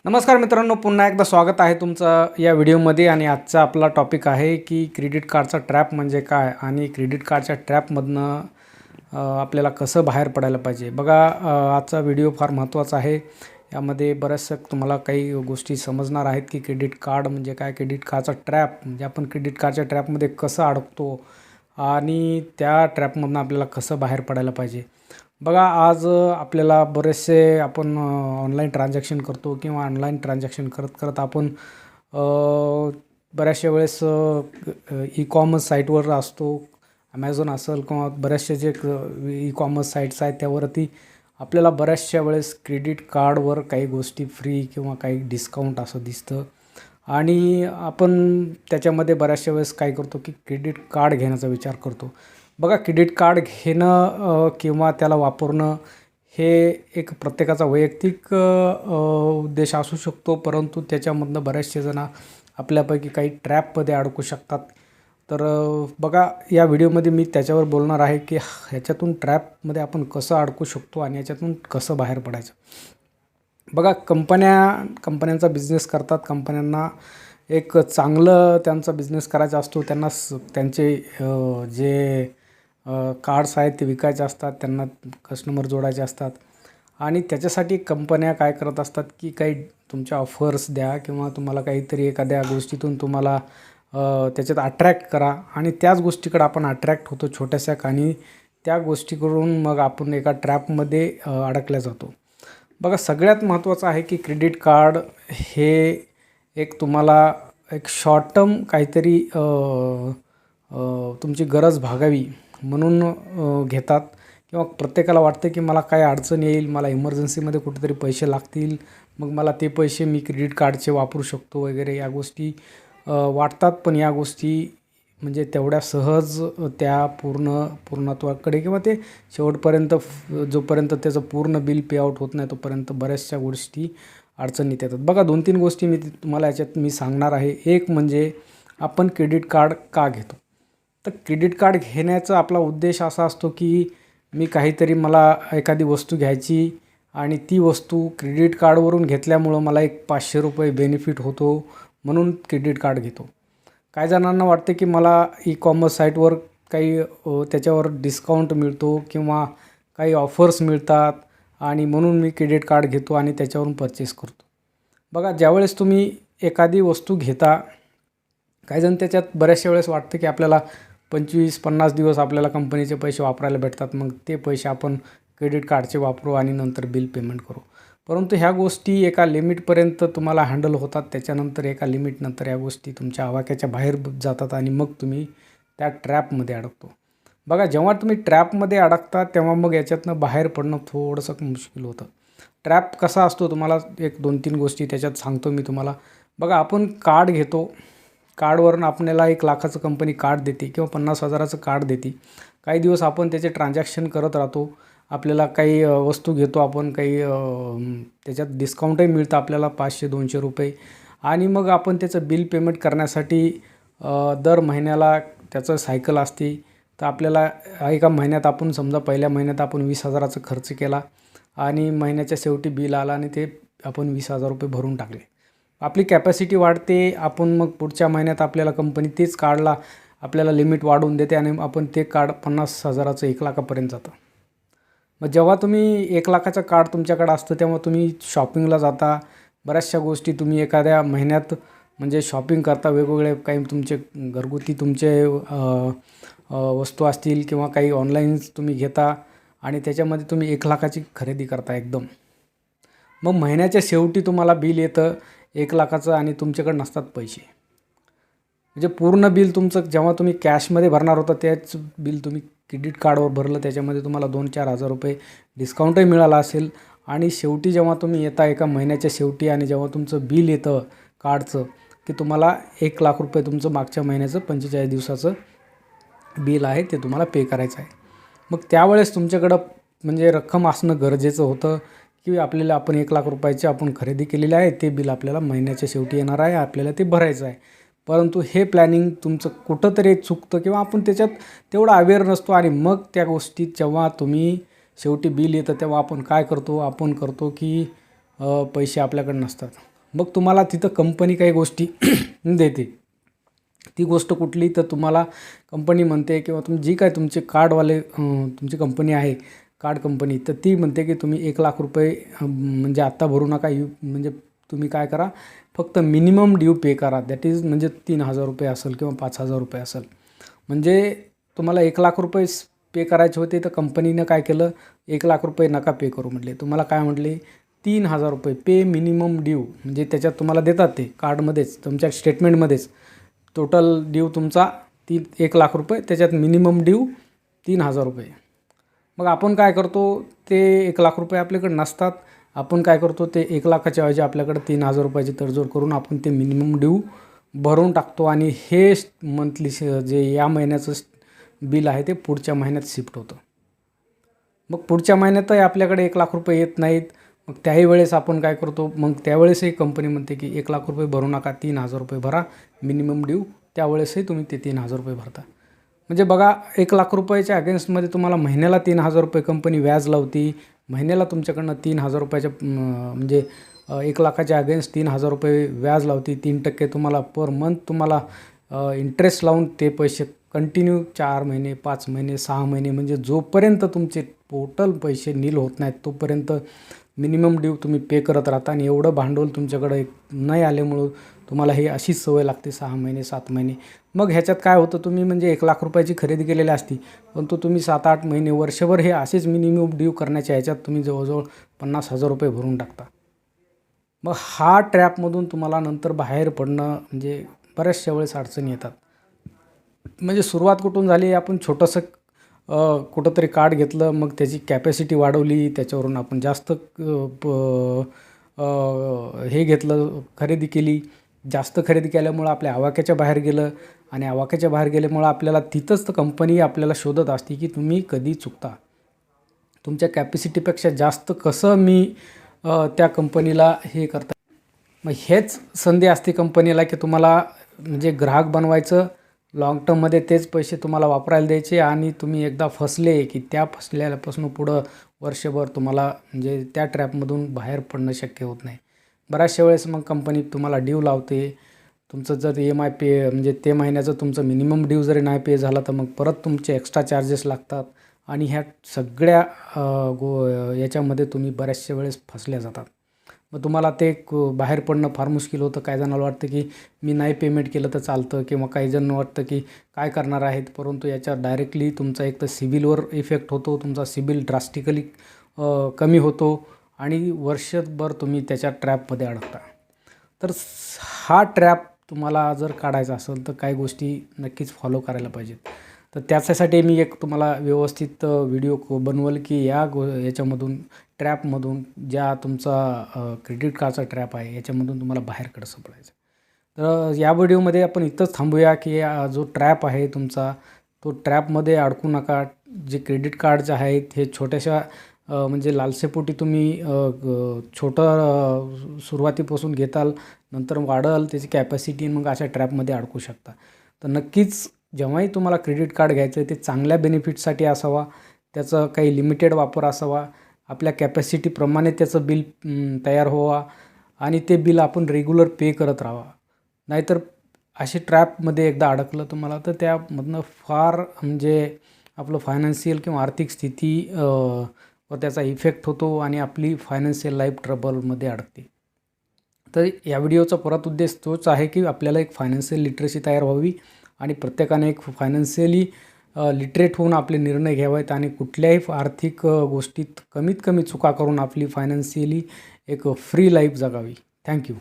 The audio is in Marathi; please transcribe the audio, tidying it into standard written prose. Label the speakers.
Speaker 1: नमस्कार मित्रांनो, पुन्हा एकदा स्वागत आहे तुमचं या व्हिडिओमध्ये. आणि आजचा आपला टॉपिक आहे की क्रेडिट कार्डचा ट्रॅप म्हणजे काय आणि क्रेडिट कार्डच्या ट्रॅपमधनं आपल्याला कसं बाहेर पडायला पाहिजे. बघा, आजचा व्हिडिओ फार महत्त्वाचा आहे. यामध्ये बऱ्याचशा तुम्हाला काही गोष्टी समजणार आहेत की क्रेडिट कार्ड म्हणजे काय, क्रेडिट कार्डचा ट्रॅप म्हणजे आपण क्रेडिट कार्डच्या ट्रॅपमध्ये कसं अडकतो आणि त्या ट्रॅपमधनं आपल्याला कसं बाहेर पडायला पाहिजे. बघा, आज आपल्याला बरेचसे आपण ऑनलाईन ट्रान्झॅक्शन करतो किंवा ऑनलाईन ट्रान्झॅक्शन करत करत आपण बऱ्याचशा वेळेस ई कॉमर्स साईटवर असतो. ॲमेझॉन असेल किंवा बऱ्याचशा जे ई कॉमर्स साईट्स आहेत त्यावरती आपल्याला बऱ्याचशा वेळेस क्रेडिट कार्डवर काही गोष्टी फ्री किंवा काही डिस्काउंट असं दिसतं. आणि आपण त्याच्यामध्ये बऱ्याचशा वेळेस काय करतो की क्रेडिट कार्ड घेण्याचा विचार करतो. बघा, क्रेडिट कार्ड घेणं किंवा त्याला वापरणं हे एक प्रत्येकाचा वैयक्तिक उद्देश असू शकतो, परंतु त्याच्यामधनं बऱ्याचशे जण आपल्यापैकी काही ट्रॅपमध्ये अडकू शकतात. तर बघा, या व्हिडिओमध्ये मी त्याच्यावर बोलणार आहे की ह्याच्यातून ट्रॅपमध्ये आपण कसं अडकू शकतो आणि याच्यातून कसं बाहेर पडायचं. बघा, कंपन्यांचा बिझनेस करतात. कंपन्यांना एक चांगलं त्यांचा बिझनेस करायचा असतो. त्यांना त्यांचे जे कार्ड्स आहेत ते विकायचे असतात, त्यांना कस्टमर जोडायचे असतात. आणि त्याच्यासाठी कंपन्या काय करत असतात की काही तुमच्या ऑफर्स द्या किंवा तुम्हाला काहीतरी एखाद्या गोष्टीतून तुम्हाला त्याच्यात अट्रॅक्ट करा आणि त्याच गोष्टीकडे आपण अट्रॅक्ट होतो छोट्याशा, आणि त्या गोष्टीकडून मग आपण एका ट्रॅपमध्ये अडकल्या जातो. बघा, सगळ्यात महत्त्वाचं आहे की क्रेडिट कार्ड हे एक तुम्हाला एक शॉर्ट टर्म काहीतरी तुमची गरज भागावी म्हणून घेतात. किंवा प्रत्येकाला वाटतं की मला काय अडचण येईल, मला इमर्जन्सीमध्ये कुठेतरी पैसे लागतील, मग मला ते पैसे मी क्रेडिट कार्डचे वापरू शकतो वगैरे, या गोष्टी वाटतात. पण या गोष्टी म्हणजे तेवढ्या सहज त्या पूर्णत्वाकडे किंवा ते शेवटपर्यंत जोपर्यंत त्याचं पूर्ण बिल पे आउट होत नाही तोपर्यंत बऱ्याचशा गोष्टी अडचणीत येतात. बघा, 2-3 गोष्टी मी तुम्हाला याच्यात सांगणार आहे. एक म्हणजे आपण क्रेडिट कार्ड का घेतो. तर क्रेडिट कार्ड घेण्याचा आपला उद्देश असा असतो की मी काहीतरी, मला एखादी वस्तू घ्यायची आणि ती वस्तू क्रेडिट कार्डवरून घेतल्यामुळं मला एक ₹500 बेनिफिट होतो म्हणून क्रेडिट कार्ड घेतो. काही जणांना वाटतं की मला ई कॉमर्स साईटवर काही त्याच्यावर डिस्काउंट मिळतो किंवा काही ऑफर्स मिळतात आणि म्हणून मी क्रेडिट कार्ड घेतो आणि त्याच्यावरून परचेस करतो. बघा, ज्यावेळेस तुम्ही एखादी वस्तू घेता, काहीजण त्याच्यात बऱ्याचशा वेळेस वाटतं की आपल्याला 25-50 दिवस आपल्याला कंपनीचे पैसे वापरायला भेटतात, मग ते पैसे आपण क्रेडिट कार्डचे वापरू आणि नंतर बिल पेमेंट करू. परंतु ह्या गोष्टी एका लिमिटपर्यंत तुम्हाला हँडल होतात. त्याच्यानंतर एका लिमिटनंतर या गोष्टी तुमच्या आवाक्याच्या बाहेर जातात आणि मग तुम्ही त्या ट्रॅपमध्ये अडकतो. बघा, जेव्हा तुम्ही ट्रॅपमध्ये अडकता तेव्हा मग याच्यातनं बाहेर पडणं थोडंसं मुश्किल होतं. ट्रॅप कसा असतो तुम्हाला एक 2-3 गोष्टी त्याच्यात सांगतो मी तुम्हाला. बघा, आपण कार्ड घेतो. कार्डवरून आपल्याला 1,00,000चं कंपनी कार्ड देते किंवा 50,000चं कार्ड देते. काही दिवस आपण त्याचे ट्रान्झॅक्शन करत राहतो. आपल्याला काही वस्तू घेतो आपण, काही त्याच्यात डिस्काउंटही मिळतं आपल्याला ₹500-200 आणि मग आपण त्याचं बिल पेमेंट करण्यासाठी दर महिन्याला त्याचं सायकल असते. तर आपल्याला एका महिन्यात आपण समजा पहिल्या महिन्यात आपण 20,000चा खर्च केला आणि महिन्याच्या शेवटी बिल आला आणि ते आपण ₹20,000 भरून टाकले. आपली कॅपॅसिटी वाढते. आपण मग पुढच्या महिन्यात आपल्याला कंपनी तेच कार्डला आपल्याला लिमिट वाढवून देते आणि आपण ते कार्ड 50,000चं 1,00,000पर्यंत जातं. मग जेव्हा तुम्ही 1,00,000चं कार्ड तुमच्याकडे असतं तेव्हा तुम्ही शॉपिंगला जाता. बऱ्याचशा गोष्टी तुम्ही एखाद्या महिन्यात म्हणजे शॉपिंग करता. वेगवेगळे काही तुमचे घरगुती तुमचे वस्तू असतील किंवा काही ऑनलाईन तुम्ही घेता आणि त्याच्यामध्ये तुम्ही 1,00,000ची खरेदी करता एकदम. मग महिन्याच्या शेवटी तुम्हाला बिल येतं 1,00,000चं आणि तुमच्याकडे नसतात पैसे. म्हणजे पूर्ण बिल तुमचं जेव्हा तुम्ही कॅशमध्ये भरणार होता त्याच बिल तुम्ही क्रेडिट कार्डवर भरलं, त्याच्यामध्ये तुम्हाला ₹2,000-4,000 डिस्काउंटही मिळाला असेल. आणि शेवटी जेव्हा तुम्ही येता एका महिन्याच्या शेवटी आणि जेव्हा तुमचं बिल येतं कार्डचं की तुम्हाला ₹1,00,000 तुमचं मागच्या महिन्याचं 45 दिवसाचं बिल आहे ते तुम्हाला पे करायचं आहे. मग त्यावेळेस तुमच्याकडं म्हणजे रक्कम असणं गरजेचं होतं की आपल्याला आपण ₹1,00,000ची आपण खरेदी केलेली आहे, ते बिल आपल्याला महिन्याच्या शेवटी येणार आहे, आपल्याला ते भरायचं आहे. परंतु हे प्लॅनिंग तुमचं कुठंतरी चुकतं किंवा आपण त्याच्यात तेवढा अवेअर नसतो आणि मग त्या गोष्टीत जेव्हा तुम्ही शेवटी बिल येतं तेव्हा आपण काय करतो, आपण करतो की पैसे आपल्याकडे नसतात मग तुम्हाला तिथं कंपनी काही गोष्टी देते. ती गोष्ट कुठली, तर तुम्हाला कंपनी म्हणते किंवा जी काय तुमचे कार्डवाले तुमची कंपनी आहे कार्ड कंपनी, तर ती म्हणते की तुम्ही 1,00,000 रुपये म्हणजे आत्ता भरू नका. म्हणजे तुम्ही काय करा, फक्त मिनिमम ड्यू पे करा. दॅट इज म्हणजे 3,000 रुपये असेल किंवा 5,000 रुपये असेल. म्हणजे तुम्हाला 1,00,000 रुपये पे करायचे होते, तर कंपनीनं काय केलं, 1,00,000 रुपये नका पे करू म्हटले. तुम्हाला काय म्हटले, 3,000 रुपये पे मिनिमम ड्यू. म्हणजे त्याच्यात तुम्हाला देतात ते कार्डमध्येच, तुमच्या स्टेटमेंटमध्येच टोटल ड्यू तुमचा 1,00,000 रुपये, त्याच्यात मिनिमम ड्यू 3,000 रुपये. मग आपण काय करतो, ते 1,00,000 रुपये आपल्याकडे नसतात. आपण काय करतो, ते 1,00,000च्या ऐवजी आपल्याकडे 3,000 रुपयाची तडजोड करून आपण ते मिनिमम ड्यू भरून टाकतो आणि हे मंथली जे या महिन्याचं बिल आहे ते पुढच्या महिन्यात शिफ्ट होतं. मग पुढच्या महिन्यातही आपल्याकडे 1,00,000 रुपये येत नाहीत. मग त्याही वेळेस आपण काय करतो, मग त्यावेळेसही कंपनी म्हणते की 1,00,000 रुपये भरू नका, 3,000 रुपये भरा मिनिमम ड्यू. त्यावेळेसही तुम्ही ते 3,000 रुपये भरता. म्हणजे बघा, 1,00,000 रुपयाच्या अगेन्स्टमध्ये तुम्हाला महिन्याला 3,000 रुपये कंपनी व्याज लावती. महिन्याला तुमच्याकडनं 3,000 रुपयाच्या म्हणजे 1,00,000च्या अगेन्स्ट 3,000 रुपये व्याज लावती. 3% तुम्हाला पर मंथ तुम्हाला इंटरेस्ट लावून ते पैसे कंटिन्यू 4 महिने, 5 महिने, 6 महिने, म्हणजे जोपर्यंत तुमचे टोटल पैसे नील होत नाहीत तोपर्यंत मिनिमम ड्यू तुम्ही पे करत राहता. आणि एवढं भांडवल तुमच्याकडे नाही आल्यामुळं तुम्हाला ही अशीच सवय लागते 6 महिने, 7 महिने. मग ह्याच्यात काय होतं, तुम्ही म्हणजे 1,00,000 रुपयाची खरेदी केलेली असती, परंतु तुम्ही 7-8 महिने, वर्षभर हे असेच मिनिमम ड्यू करण्याच्या ह्याच्यात तुम्ही जवळजवळ 50,000 रुपये भरून टाकता. मग हा ट्रॅपमधून तुम्हाला नंतर बाहेर पडणं म्हणजे बऱ्याचशा वेळेस अडचणी येतात. म्हणजे सुरुवात कुठून झाली, आपण छोटंसं कुठंतरी कार्ड घेतलं, मग त्याची कॅपॅसिटी वाढवली, त्याच्यावरून आपण जास्त हे घेतलं, खरेदी केली. जास्त खरेदी केल्यामुळं आपल्या आवाक्याच्या बाहेर गेलं आणि आवाक्याच्या बाहेर गेल्यामुळं आपल्याला तिथंच तर कंपनी आपल्याला शोधत असते की तुम्ही कधी चुकता. तुमच्या कॅपॅसिटीपेक्षा जास्त कसं मी त्या कंपनीला हे करता. मग हेच संधी असते कंपनीला की तुम्हाला म्हणजे ग्राहक बनवायचं, लाँग टर्ममध्ये तेच पैसे तुम्हाला वापरायला द्यायचे आणि तुम्ही एकदा फसले की त्या फसल्यापासून पुढं वर्षभर तुम्हाला म्हणजे त्या ट्रॅपमधून बाहेर पडणं शक्य होत नाही. बऱ्याचशा वेळेस मग कंपनी तुम्हाला ड्यू लावते. तुमचं जर EMI पे म्हणजे ते महिन्याचं तुमचं मिनिमम ड्यू जरी नाही पे झाला तर मग परत तुमचे एक्स्ट्रा चार्जेस लागतात आणि ह्या सगळ्या याच्यामध्ये तुम्ही बऱ्याचशा वेळेस फसल्या जातात. मग तुम्हाला ते बाहेर पडणं फार मुश्किल होतं. काही जणांना वाटतं की मी नाही पेमेंट केलं तर चालतं, किंवा काही जण वाटतं की काय करणार आहेत, परंतु याच्यावर डायरेक्टली तुमचा एक तर सिबिलवर इफेक्ट होतो. तुमचा सिबिल ड्रास्टिकली कमी होतो आणि वर्षभर तुम्ही त्याच्या ट्रॅपमध्ये अडकता. तर हा ट्रॅप तुम्हाला जर काढायचा असेल तर काही गोष्टी नक्कीच फॉलो करायला पाहिजेत. तर त्याच्यासाठी मी एक तुम्हाला व्यवस्थित व्हिडिओ बनवल की याच्यामधून ट्रॅपमधून ज्या तुमचा क्रेडिट कार्डचा ट्रॅप आहे याच्यामधून तुम्हाला बाहेर कसं पडायचं. तर या व्हिडिओमध्ये आपण इथंच थांबूया की जो ट्रॅप आहे तुमचा तो ट्रॅपमध्ये अडकू नका. जे क्रेडिट कार्डचे आहेत हे छोट्याशा म्हणजे लालसेपोटी तुम्ही छोटं सुरुवातीपासून घेताल, नंतर वाढल त्याची कॅपॅसिटी, मग अशा ट्रॅपमध्ये अडकू शकता. तर नक्कीच जेव्हाही तुम्हाला क्रेडिट कार्ड घ्यायचं आहे ते चांगल्या बेनिफिटसाठी असावा, त्याचं काही लिमिटेड वापर असावा, आपल्या कॅपॅसिटीप्रमाणे त्याचं बिल तयार व्हावा आणि ते बिल आपण रेग्युलर पे करत राहावा. नाहीतर अशी ट्रॅपमध्ये एकदा अडकलं तुम्हाला तर त्यामधनं फार म्हणजे आपलं फायनान्शियल किंवा आर्थिक स्थिती व त्याचा इफेक्ट होतो आणि आपली फायनान्शियल लाईफ ट्रबलमध्ये अडकते. तर या व्हिडिओचा परत उद्देश तोच आहे की आपल्याला एक फायनान्शियल लिटरसी तयार व्हावी आणि प्रत्येकाने एक फायनान्शियली लिटरेट होऊन आपले निर्णय घ्यावेत आणि कुठल्याही आर्थिक गोष्टीत कमीत कमी चुका करून आपली फायनान्शियली एक फ्री लाईफ जगावी. थँक्यू.